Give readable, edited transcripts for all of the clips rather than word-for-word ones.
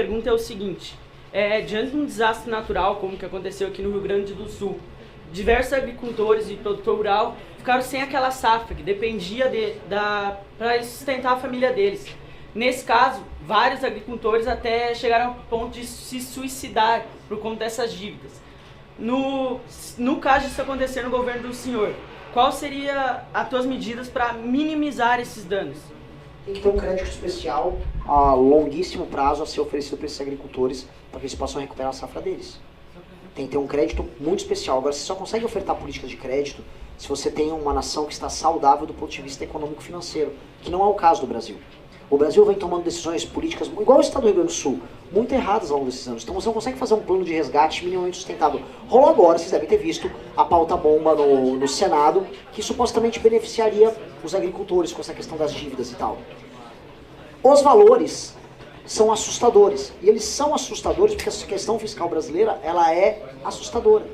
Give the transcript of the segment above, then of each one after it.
pergunta é o seguinte, diante de um desastre natural, como que aconteceu aqui no Rio Grande do Sul, diversos agricultores e produtor rural ficaram sem aquela safra que dependia para sustentar a família deles. Nesse caso, vários agricultores até chegaram ao ponto de se suicidar por conta dessas dívidas. No caso disso acontecer no governo do senhor, qual seria as tuas medidas para minimizar esses danos? Tem que ter um crédito especial a longuíssimo prazo a ser oferecido para esses agricultores para que eles possam recuperar a safra deles. Tem que ter um crédito muito especial. Agora, você só consegue ofertar políticas de crédito se você tem uma nação que está saudável do ponto de vista econômico-financeiro, que não é o caso do Brasil. O Brasil vem tomando decisões políticas, igual o estado do Rio Grande do Sul, muito erradas ao longo desses anos. Então você não consegue fazer um plano de resgate minimamente sustentável. Rolou agora, vocês devem ter visto, a pauta-bomba no Senado, que supostamente beneficiaria os agricultores com essa questão das dívidas e tal. Os valores são assustadores. E eles são assustadores porque a questão fiscal brasileira, ela é assustadora.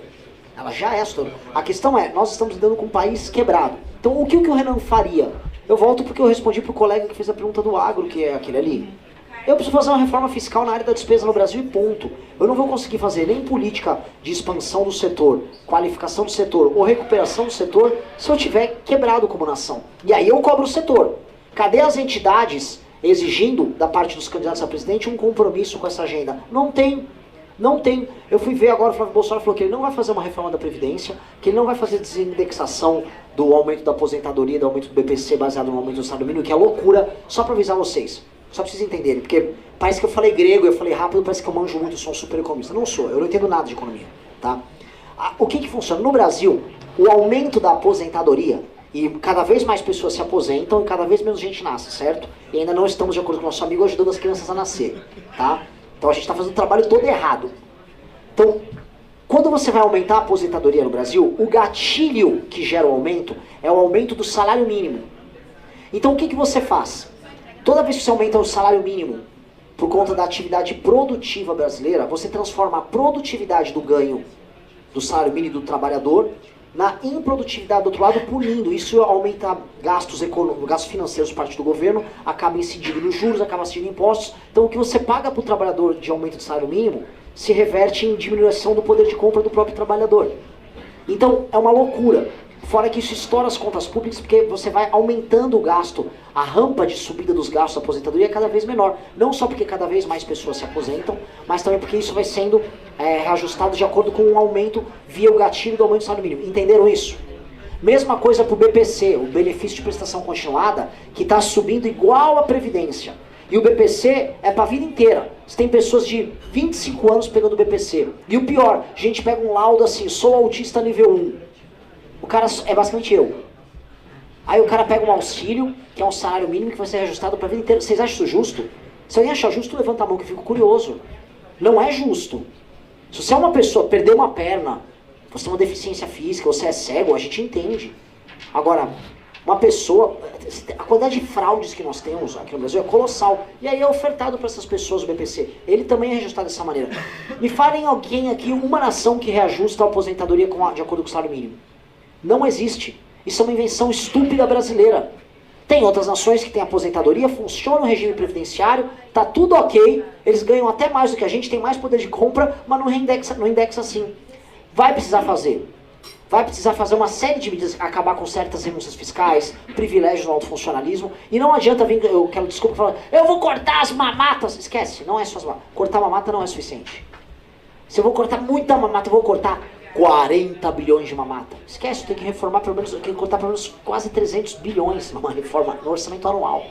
Ela já é assustadora. A questão é, nós estamos lidando com um país quebrado. Então o que o Renan faria? Eu volto porque eu respondi pro colega que fez a pergunta do agro, que é aquele ali. Eu preciso fazer uma reforma fiscal na área da despesa no Brasil e ponto. Eu não vou conseguir fazer nem política de expansão do setor, qualificação do setor ou recuperação do setor se eu tiver quebrado como nação. E aí eu cobro o setor. Cadê as entidades exigindo da parte dos candidatos a presidente um compromisso com essa agenda? Não tem. Não tem. Eu fui ver agora, o Flávio Bolsonaro falou que ele não vai fazer uma reforma da Previdência, que ele não vai fazer desindexação do aumento da aposentadoria, do aumento do BPC baseado no aumento do salário mínimo, que é loucura, só pra avisar vocês. Só pra vocês entenderem, porque parece que eu falei grego, eu falei rápido, parece que eu manjo muito, sou um super economista. Não sou, eu não entendo nada de economia, tá? O que funciona? No Brasil, o aumento da aposentadoria, e cada vez mais pessoas se aposentam e cada vez menos gente nasce, certo? E ainda não estamos, de acordo com o nosso amigo, ajudando as crianças a nascer, tá? Então a gente está fazendo o trabalho todo errado. Então, quando você vai aumentar a aposentadoria no Brasil, o gatilho que gera o aumento é o aumento do salário mínimo. Então o que você faz? Toda vez que você aumenta o salário mínimo por conta da atividade produtiva brasileira, você transforma a produtividade do ganho do salário mínimo do trabalhador na improdutividade do outro lado, punindo. Isso aumenta gastos financeiros por parte do governo, acaba incidindo nos juros, acaba incidindo em impostos. Então o que você paga para o trabalhador de aumento do salário mínimo se reverte em diminuição do poder de compra do próprio trabalhador. Então é uma loucura. Fora que isso estoura as contas públicas, porque você vai aumentando o gasto, a rampa de subida dos gastos da aposentadoria é cada vez menor. Não só porque cada vez mais pessoas se aposentam, mas também porque isso vai sendo reajustado de acordo com um aumento via o gatilho do aumento do salário mínimo. Entenderam isso? Mesma coisa para o BPC, o benefício de prestação continuada, que está subindo igual a Previdência. E o BPC é para a vida inteira. Você tem pessoas de 25 anos pegando o BPC. E o pior, a gente pega um laudo assim, sou autista nível 1. O cara é basicamente eu. Aí o cara pega um auxílio, que é um salário mínimo que vai ser reajustado para a vida inteira. Vocês acham isso justo? Se alguém achar justo, levanta a mão que eu fico curioso. Não é justo. Se você é uma pessoa, perdeu uma perna, você tem uma deficiência física, você é cego, a gente entende. Agora, uma pessoa, a quantidade de fraudes que nós temos aqui no Brasil é colossal. E aí é ofertado para essas pessoas o BPC. Ele também é reajustado dessa maneira. Me falem alguém aqui, uma nação que reajusta a aposentadoria de acordo com o salário mínimo. Não existe. Isso é uma invenção estúpida brasileira. Tem outras nações que têm aposentadoria, funciona o regime previdenciário, tá tudo ok, eles ganham até mais do que a gente, tem mais poder de compra, mas não indexa assim. Vai precisar fazer. Vai precisar fazer uma série de medidas, acabar com certas renúncias fiscais, privilégios no alto funcionalismo, e não adianta vir, eu quero desculpa falar, eu vou cortar as mamatas. Esquece, não é só as mamatas. Cortar mamata não é suficiente. Se eu vou cortar muita mamata, eu vou cortar 40 bilhões de mamata. Esquece, tem que reformar pelo menos, tem que cortar pelo menos quase 300 bilhões numa reforma, no orçamento anual.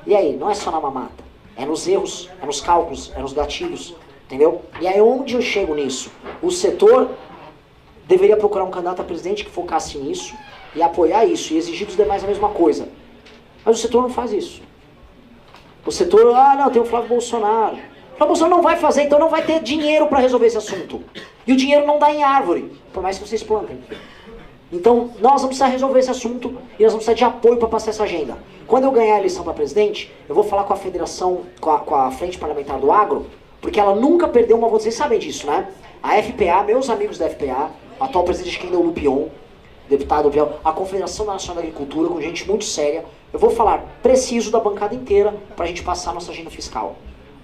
E aí, não é só na mamata. É nos erros, é nos cálculos, é nos gatilhos, entendeu? E aí onde eu chego nisso? O setor deveria procurar um candidato a presidente que focasse nisso e apoiar isso, e exigir dos demais a mesma coisa. Mas o setor não faz isso. O setor, não, tem o Flávio Bolsonaro. O Flávio Bolsonaro não vai fazer, então não vai ter dinheiro para resolver esse assunto. E o dinheiro não dá em árvore, por mais que vocês plantem. Então, nós vamos precisar resolver esse assunto e nós vamos precisar de apoio para passar essa agenda. Quando eu ganhar a eleição para presidente, eu vou falar com a federação, com a Frente Parlamentar do Agro, porque ela nunca perdeu uma votação. Vocês sabem disso, né? A FPA, meus amigos da FPA, o atual presidente que ainda é o Lupion, deputado Lupion, a Confederação Nacional da Agricultura, com gente muito séria, eu vou falar, preciso da bancada inteira para a gente passar a nossa agenda fiscal.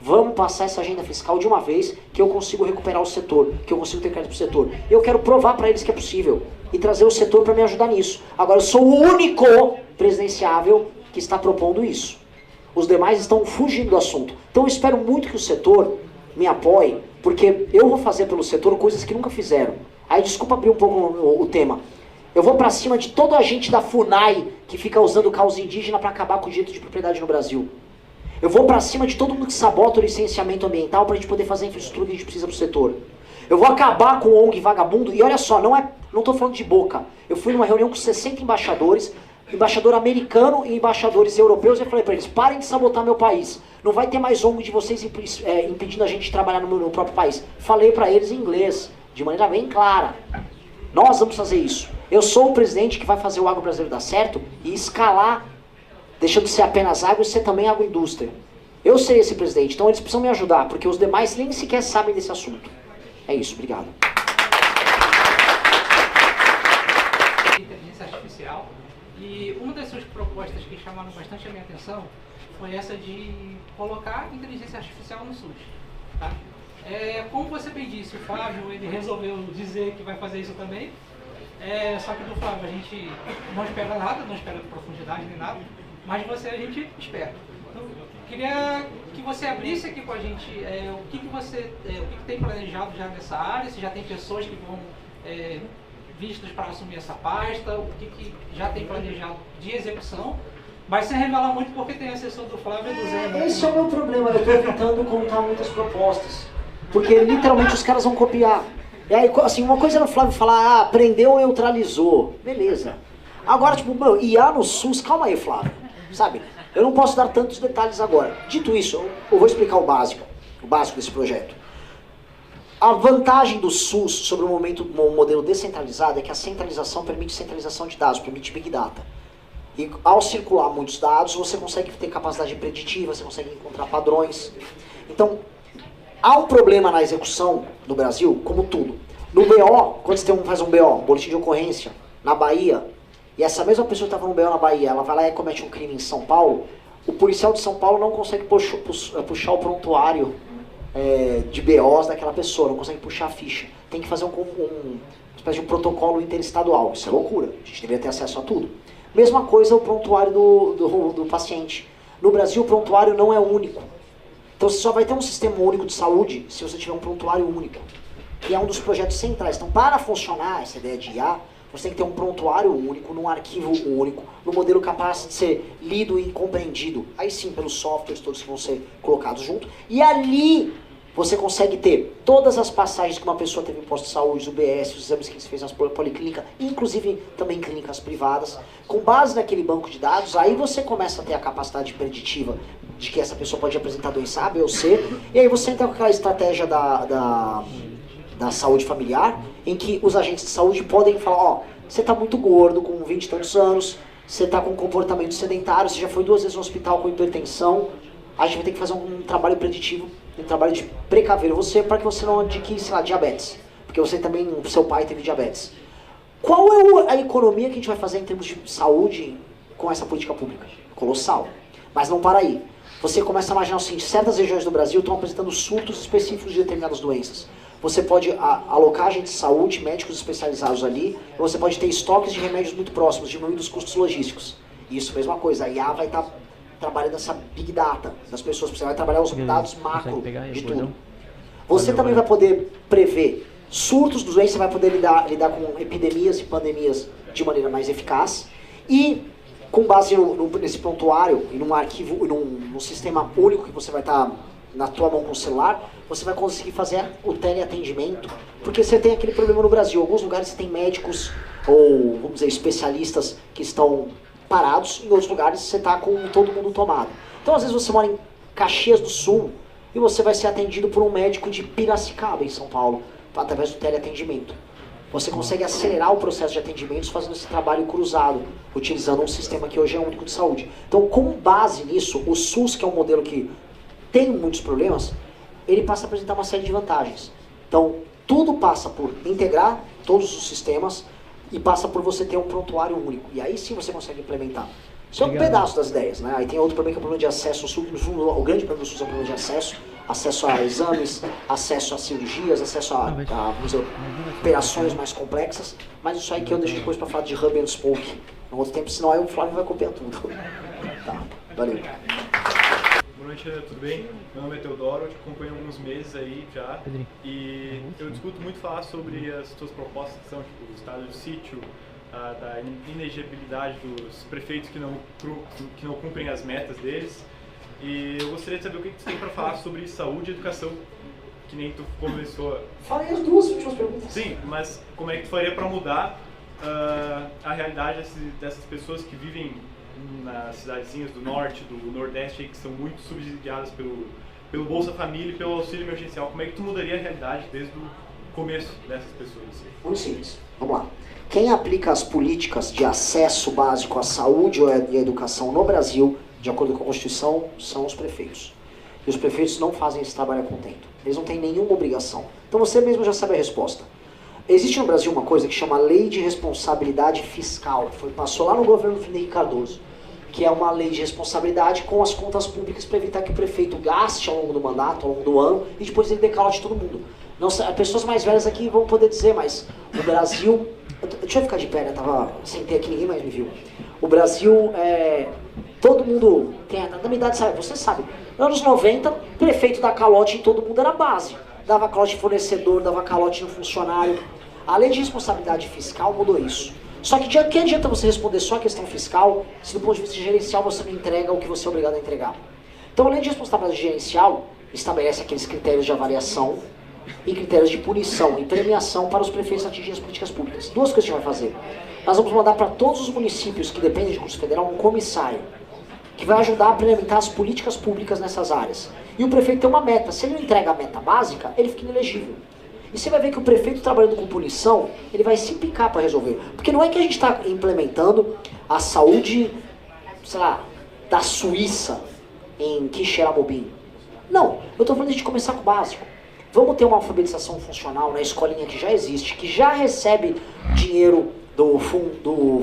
vamos passar essa agenda fiscal de uma vez, que eu consigo recuperar o setor, que eu consigo ter crédito pro setor. Eu quero provar para eles que é possível e trazer o setor para me ajudar nisso. Agora, eu sou o único presidenciável que está propondo isso. Os demais estão fugindo do assunto. Então eu espero muito que o setor me apoie, porque eu vou fazer pelo setor coisas que nunca fizeram. Aí desculpa abrir um pouco o tema. Eu vou pra cima de todo agente da FUNAI que fica usando causa indígena para acabar com o direito de propriedade no Brasil. Eu vou pra cima de todo mundo que sabota o licenciamento ambiental pra gente poder fazer a infraestrutura que a gente precisa pro setor. Eu vou acabar com o ONG vagabundo, e olha só, não tô falando de boca. Eu fui numa reunião com 60 embaixadores, embaixador americano e embaixadores europeus, e eu falei pra eles, parem de sabotar meu país. Não vai ter mais ONG de vocês impedindo a gente de trabalhar no próprio país. Falei pra eles em inglês, de maneira bem clara. Nós vamos fazer isso. Eu sou o presidente que vai fazer o agro brasileiro dar certo e escalar, deixando de ser apenas agro e ser também agroindústria. Eu serei esse presidente, então eles precisam me ajudar, porque os demais nem sequer sabem desse assunto. É isso, obrigado. Inteligência artificial, e uma das suas propostas que chamaram bastante a minha atenção foi essa de colocar inteligência artificial no SUS. Tá? Como você bem disse, o Flávio ele resolveu dizer que vai fazer isso também. Só que do Flávio a gente não espera nada, não espera profundidade nem nada, mas de você a gente espera. Então, queria que você abrisse aqui com a gente o que tem planejado já nessa área, se já tem pessoas que vão vistas para assumir essa pasta, o que já tem planejado de execução, mas sem revelar muito porque tem assessor do Flávio e do Zé. Né? Esse é o meu problema, eu estou evitando contar muitas propostas, porque literalmente os caras vão copiar. E aí, assim, uma coisa era o Flávio falar, aprendeu, neutralizou. Beleza. Agora, tipo, meu, IA no SUS, calma aí, Flávio. Sabe? Eu não posso dar tantos detalhes agora. Dito isso, eu vou explicar o básico desse projeto. A vantagem do SUS sobre um modelo descentralizado é que a centralização permite centralização de dados, permite Big Data. E ao circular muitos dados, você consegue ter capacidade preditiva, você consegue encontrar padrões. Então, há um problema na execução no Brasil, como tudo. No BO, quando você faz um BO, boletim de ocorrência, na Bahia, e essa mesma pessoa que estava no BO na Bahia, ela vai lá e comete um crime em São Paulo, o policial de São Paulo não consegue puxar o prontuário de BOs daquela pessoa, não consegue puxar a ficha. Tem que fazer uma espécie de um protocolo interestadual. Isso é loucura, a gente deveria ter acesso a tudo. Mesma coisa o prontuário do paciente. No Brasil o prontuário não é único. Então você só vai ter um sistema único de saúde se você tiver um prontuário único. E é um dos projetos centrais. Então, para funcionar essa ideia de IA, você tem que ter um prontuário único, num arquivo único, num modelo capaz de ser lido e compreendido. Aí sim, pelos softwares todos que vão ser colocados junto. E ali você consegue ter todas as passagens que uma pessoa teve em posto de saúde, UBS, os exames que você fez nas policlínicas, inclusive também em clínicas privadas. Com base naquele banco de dados, aí você começa a ter a capacidade preditiva de que essa pessoa pode apresentar doença A, B ou C, e aí você entra com aquela estratégia da saúde familiar, em que os agentes de saúde podem falar, ó, você está muito gordo, com 20 e tantos anos, você está com um comportamento sedentário, você já foi 2 vezes no hospital com hipertensão, a gente vai ter que fazer um trabalho preditivo, um trabalho de precaver você, para que você não adquira, sei lá, diabetes, porque você também, seu pai teve diabetes. Qual é a economia que a gente vai fazer em termos de saúde com essa política pública? Colossal. Mas não para aí. Você começa a imaginar o seguinte, certas regiões do Brasil estão apresentando surtos específicos de determinadas doenças. Você pode alocar agentes de saúde, médicos especializados ali, e você pode ter estoques de remédios muito próximos, diminuindo os custos logísticos. Isso, mesma coisa, a IA vai estar trabalhando essa Big Data das pessoas, você vai trabalhar os dados macro de tudo. Você também vai poder prever surtos dos doenças, você vai poder lidar com epidemias e pandemias de maneira mais eficaz, e com base nesse prontuário e num arquivo, num sistema único que você vai estar na tua mão com o celular, você vai conseguir fazer o teleatendimento, porque você tem aquele problema no Brasil. Em alguns lugares você tem médicos ou, vamos dizer, especialistas que estão parados, em outros lugares você está com todo mundo tomado. Então, às vezes você mora em Caxias do Sul e você vai ser atendido por um médico de Piracicaba, em São Paulo, através do teleatendimento. Você consegue acelerar o processo de atendimentos fazendo esse trabalho cruzado, utilizando um sistema que hoje é único de saúde. Então, com base nisso, o SUS, que é um modelo que tem muitos problemas, ele passa a apresentar uma série de vantagens. Então, tudo passa por integrar todos os sistemas e passa por você ter um prontuário único. E aí sim você consegue implementar. Isso é um pedaço das ideias, né? Aí tem outro problema que é o problema de acesso. O grande problema do SUS é o problema de acesso acesso a exames, acesso a cirurgias, acesso a vamos dizer, operações mais complexas, mas isso aí que eu deixo depois para falar de hub and spoke no outro tempo, senão aí o Flávio vai copiar tudo. Tá, valeu. Boa noite, tudo bem? Meu nome é Teodoro, eu te acompanho há alguns meses aí já, e eu discuto muito falar sobre as suas propostas que são tipo, o estado de sítio, da inegibilidade dos prefeitos que não cumprem as metas deles. E eu gostaria de saber o que você tem para falar sobre saúde e educação, que nem tu começou. Falei as duas últimas perguntas. Sim, mas como é que tu faria para mudar a realidade dessas pessoas que vivem nas cidadezinhas do norte, do nordeste, que são muito subsidiadas pelo Bolsa Família e pelo auxílio emergencial? Como é que tu mudaria a realidade desde o começo dessas pessoas? Muito simples. Vamos lá. Quem aplica as políticas de acesso básico à saúde e à educação no Brasil, de acordo com a Constituição, são os prefeitos. E os prefeitos não fazem esse trabalho a contento. Eles não têm nenhuma obrigação. Então você mesmo já sabe a resposta. Existe no Brasil uma coisa que chama Lei de Responsabilidade Fiscal. Passou lá no governo do Henrique Cardoso. Que é uma lei de responsabilidade com as contas públicas para evitar que o prefeito gaste ao longo do mandato, ao longo do ano, e depois ele decalote todo mundo. Não, as pessoas mais velhas aqui vão poder dizer, mas o Brasil... Deixa eu ficar de pé, né? Sentei aqui, ninguém mais me viu. O Brasil, todo mundo tem, na minha idade, sabe, você sabe, nos anos 90, prefeito dá calote em todo mundo era base. Dava calote em fornecedor, dava calote no funcionário. A lei de responsabilidade fiscal mudou isso. Só que que adianta você responder só a questão fiscal se do ponto de vista gerencial você não entrega o que você é obrigado a entregar? Então a lei de responsabilidade gerencial estabelece aqueles critérios de avaliação e critérios de punição e premiação para os prefeitos atingirem as políticas públicas. Duas coisas que a gente vai fazer. Nós vamos mandar para todos os municípios que dependem de recurso federal um comissário que vai ajudar a implementar as políticas públicas nessas áreas. E o prefeito tem uma meta. Se ele não entrega a meta básica, ele fica inelegível. E você vai ver que o prefeito trabalhando com punição, ele vai se picar para resolver. Porque não é que a gente está implementando a saúde, sei lá, da Suíça em Quixeramobim. Não, eu estou falando de começar com o básico. Vamos ter uma alfabetização funcional na escolinha que já existe, que já recebe dinheiro do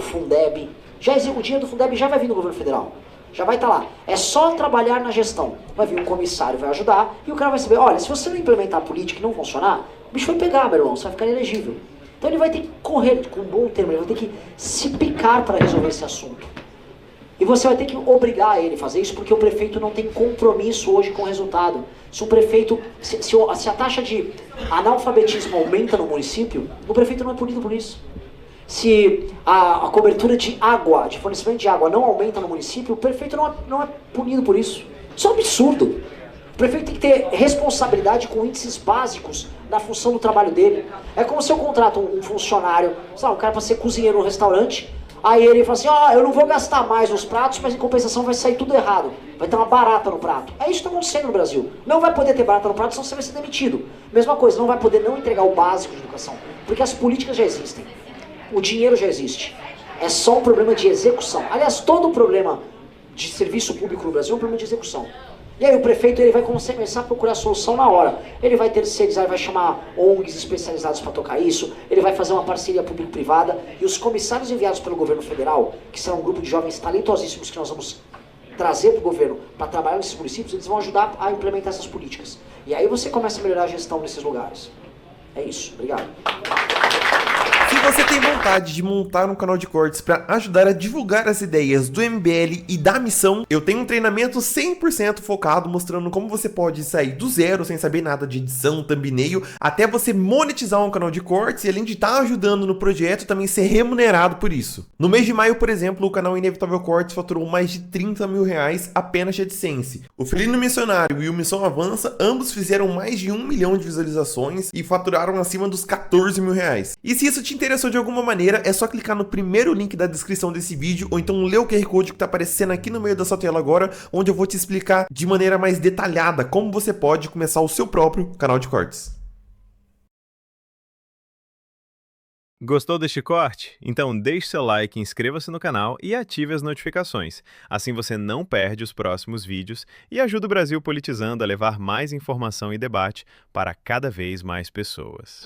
Fundeb. O dinheiro do Fundeb já vai vir do governo federal. Já vai estar lá. É só trabalhar na gestão. Vai vir um comissário, vai ajudar, e o cara vai saber, olha, se você não implementar a política e não funcionar, o bicho vai pegar, meu irmão, você vai ficar inelegível. Então ele vai ter que correr, com um bom termo, ele vai ter que se picar para resolver esse assunto. E você vai ter que obrigar ele a fazer isso, porque o prefeito não tem compromisso hoje com o resultado. Se o prefeito, se a taxa de analfabetismo aumenta no município, o prefeito não é punido por isso. Se a cobertura de água, de fornecimento de água não aumenta no município, o prefeito não é punido por isso. Isso é um absurdo. O prefeito tem que ter responsabilidade com índices básicos na função do trabalho dele. É como se eu contrato um funcionário, sei lá, um cara para ser cozinheiro no restaurante, aí ele fala assim, eu não vou gastar mais nos pratos, mas em compensação vai sair tudo errado. Vai ter uma barata no prato. É isso que está acontecendo no Brasil. Não vai poder ter barata no prato, senão você vai ser demitido. Mesma coisa, não vai poder não entregar o básico de educação, porque as políticas já existem. O dinheiro já existe. É só um problema de execução. Aliás, todo problema de serviço público no Brasil é um problema de execução. E aí o prefeito ele vai começar a procurar a solução na hora. Ele vai terceirizar, ele vai chamar ONGs especializados para tocar isso, ele vai fazer uma parceria público-privada, e os comissários enviados pelo governo federal, que serão um grupo de jovens talentosíssimos que nós vamos trazer para o governo para trabalhar nesses municípios, eles vão ajudar a implementar essas políticas. E aí você começa a melhorar a gestão nesses lugares. É isso. Obrigado. Se você tem vontade de montar um canal de cortes para ajudar a divulgar as ideias do MBL e da missão, eu tenho um treinamento 100% focado mostrando como você pode sair do zero sem saber nada de edição, thumbnail, até você monetizar um canal de cortes e além de estar ajudando no projeto, também ser remunerado por isso. No mês de maio, por exemplo, o canal Inevitável Cortes faturou mais de 30 mil reais apenas de AdSense. O Felino Missionário e o Missão Avança, ambos fizeram mais de 1 milhão de visualizações e faturaram acima dos 14 mil reais. E se isso te interessou de alguma maneira, é só clicar no primeiro link da descrição desse vídeo ou então ler o QR Code que está aparecendo aqui no meio da sua tela agora, onde eu vou te explicar de maneira mais detalhada como você pode começar o seu próprio canal de cortes. Gostou deste corte? Então deixe seu like, inscreva-se no canal e ative as notificações. Assim você não perde os próximos vídeos e ajuda o Brasil Politizando a levar mais informação e debate para cada vez mais pessoas.